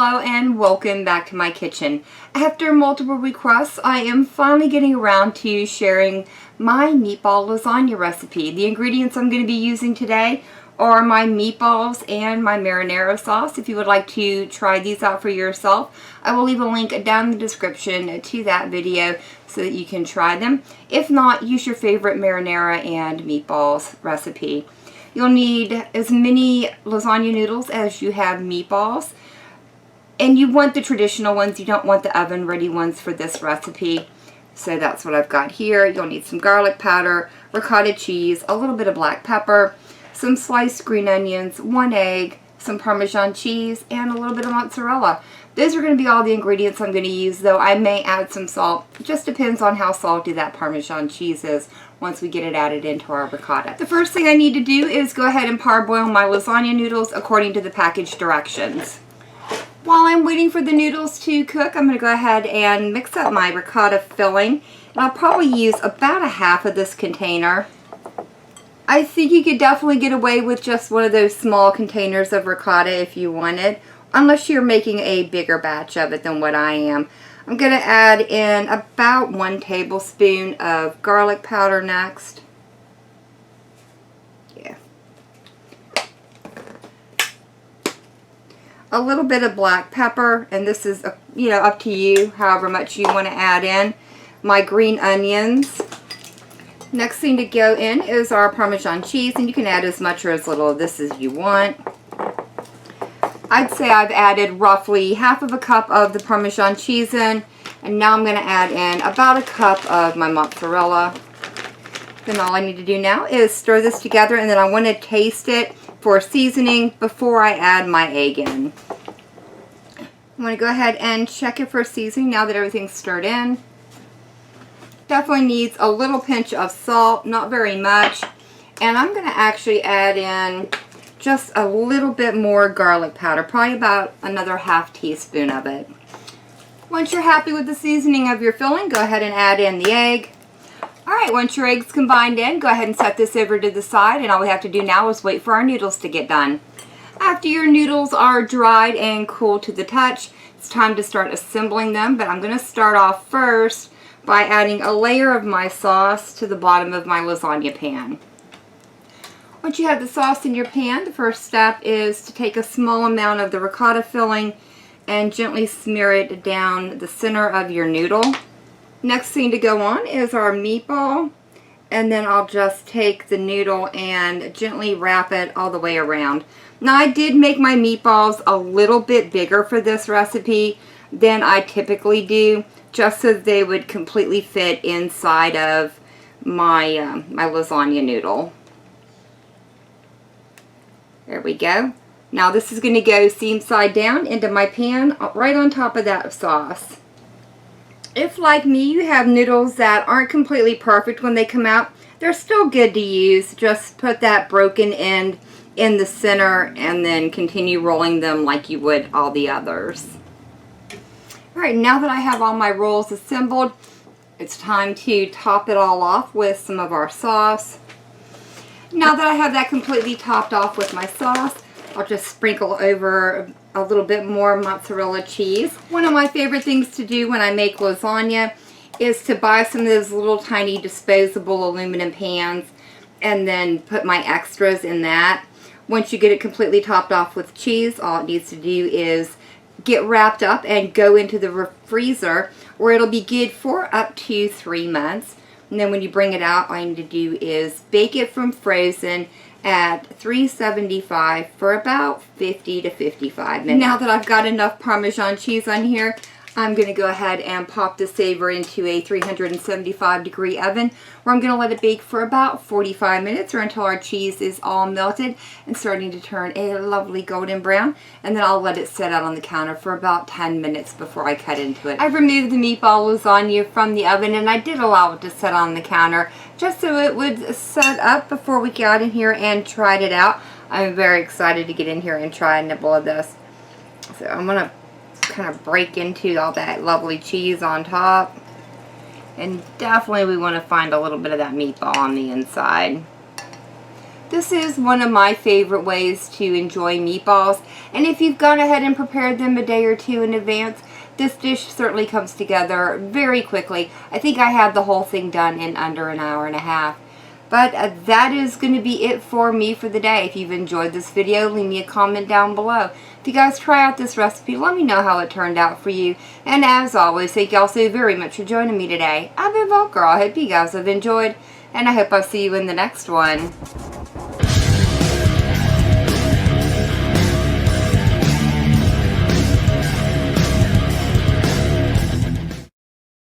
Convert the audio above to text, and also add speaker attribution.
Speaker 1: Hello and welcome back to my kitchen. After multiple requests, I am finally getting around to sharing my meatball lasagna recipe. The ingredients I'm going to be using today are my meatballs and my marinara sauce. If you would like to try these out for yourself, I will leave a link down in the description to that video so that you can try them. If not, use your favorite marinara and meatballs recipe. You'll need as many lasagna noodles as you have meatballs. And you want the traditional ones. You don't want the oven ready ones for this recipe. So that's what I've got here. You'll need some garlic powder, ricotta cheese, a little bit of black pepper, some sliced green onions, 1 egg, some Parmesan cheese, and a little bit of mozzarella. Those are going to be all the ingredients I'm going to use, though I may add some salt. It just depends on how salty that Parmesan cheese is once we get it added into our ricotta. The first thing I need to do is go ahead and parboil my lasagna noodles according to the package directions. While I'm waiting for the noodles to cook, I'm going to go ahead and mix up my ricotta filling. And I'll probably use about a half of this container. I think you could definitely get away with just one of those small containers of ricotta if you wanted, unless you're making a bigger batch of it than what I am. I'm going to add in about 1 tablespoon of garlic powder next. A little bit of black pepper, and this is up to you, however much you want to add in. My green onions. Next thing to go in is our Parmesan cheese, and you can add as much or as little of this as you want. I'd say I've added roughly half of a cup of the Parmesan cheese in, and now I'm going to add in about a cup of my mozzarella. Then all I need to do now is stir this together, and then I want to taste it for seasoning before I add my egg in. I'm going to go ahead and check it for seasoning now that everything's stirred in. Definitely needs a little pinch of salt, not very much. And I'm going to actually add in just a little bit more garlic powder, probably about another ½ teaspoon of it. Once you're happy with the seasoning of your filling, go ahead and add in the egg. Alright, once your egg's combined in, go ahead and set this over to the side, and all we have to do now is wait for our noodles to get done. After your noodles are dried and cool to the touch, it's time to start assembling them, but I'm going to start off first by adding a layer of my sauce to the bottom of my lasagna pan. Once you have the sauce in your pan, the first step is to take a small amount of the ricotta filling and gently smear it down the center of your noodle. Next thing to go on is our meatball, and then I'll just take the noodle and gently wrap it all the way around. Now I did make my meatballs a little bit bigger for this recipe than I typically do, just so they would completely fit inside of my, my lasagna noodle. There we go. Now this is going to go seam side down into my pan right on top of that sauce. If, like me, you have noodles that aren't completely perfect when they come out, they're still good to use. Just put that broken end in the center and then continue rolling them like you would all the others. Alright, now that I have all my rolls assembled, it's time to top it all off with some of our sauce. Now that I have that completely topped off with my sauce, I'll just sprinkle over a little bit more mozzarella cheese. One of my favorite things to do when I make lasagna is to buy some of those little tiny disposable aluminum pans and then put my extras in that. Once you get it completely topped off with cheese, all it needs to do is get wrapped up and go into the freezer, where it'll be good for up to 3 months. And then when you bring it out, all you need to do is bake it from frozen at 375 for about 50 to 55 minutes. Now that I've got enough Parmesan cheese on here, I'm going to go ahead and pop this saver into a 375-degree oven, where I'm going to let it bake for about 45 minutes or until our cheese is all melted and starting to turn a lovely golden brown. And then I'll let it sit out on the counter for about 10 minutes before I cut into it. I've removed the meatball lasagna from the oven, and I did allow it to sit on the counter just so it would set up before we got in here and tried it out. I'm very excited to get in here and try a nibble of this. So I'm going to kind of break into all that lovely cheese on top, and definitely we want to find a little bit of that meatball on the inside. This is one of my favorite ways to enjoy meatballs, and if you've gone ahead and prepared them a day or two in advance, this dish certainly comes together very quickly. I think I had the whole thing done in under an hour and a half. But that is going to be it for me for the day. If you've enjoyed this video, leave me a comment down below. If you guys try out this recipe, let me know how it turned out for you. And as always, thank you all so very much for joining me today. I've been Volker. I hope you guys have enjoyed, and I hope I'll see you in the next one.